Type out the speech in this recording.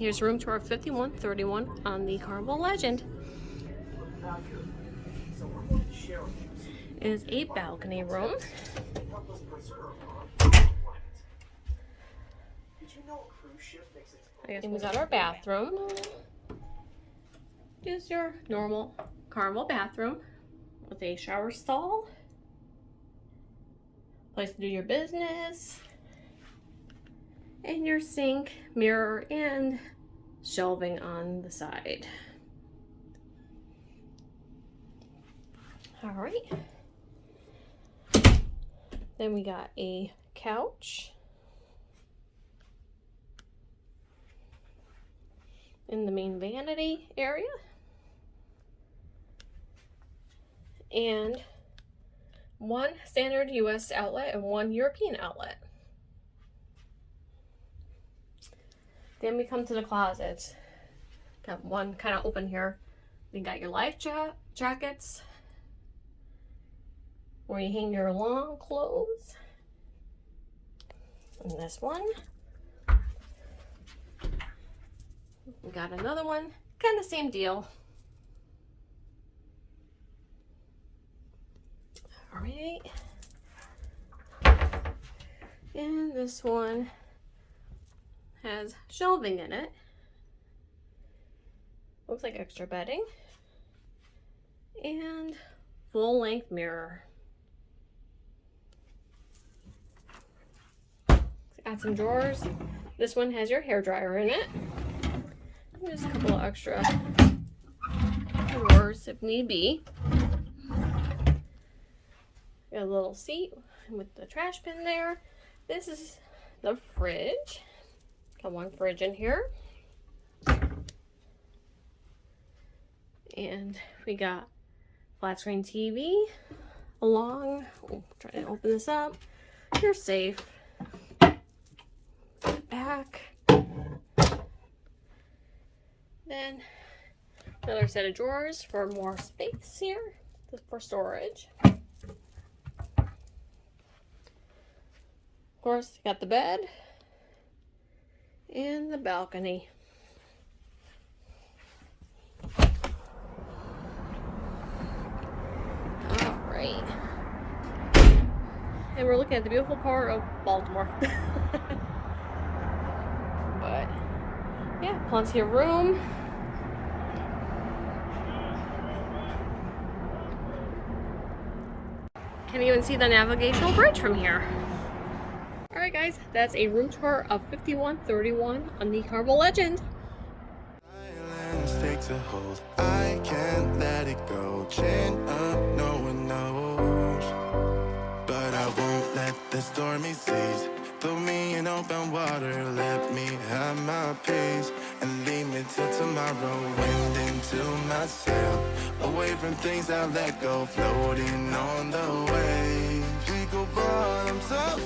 Here's room tour 5131 on the Carnival Legend. It is a balcony room. And we got our bathroom. Just your normal Carnival bathroom with a shower stall, place to do your business, and your sink, mirror, and shelving on the side. All right. Then we got a couch in the main vanity area, and one standard US outlet and one European outlet. Then we come to the closets. Got one kind of open here. You got your life jackets where you hang your long clothes. And this one. We got another one, kind of same deal. All right. And this one has shelving in it. Looks like extra bedding. And full length mirror. Got some drawers. This one has your hair dryer in it. Just a couple of extra drawers if need be. Got a little seat with the trash bin there. This is the fridge. Got one fridge in here. And we got flat screen TV along. Try to open this up. You're safe. Back. Then another set of drawers for more space here for storage. Of course, you got the bed and the balcony. All right. And we're looking at the beautiful part of Baltimore. But yeah, plenty of room. Can even see the navigational bridge from here. Alright guys, that's a room tour of 5131 on the Carnival Legend. Take to hold. I can't let it go. Chain up, no one knows. But I won't let the stormy seas throw me in open water. Let me have my peace and leave me till tomorrow. Wind into my sail, away from things I let go. Floating on the waves, we go bottoms up.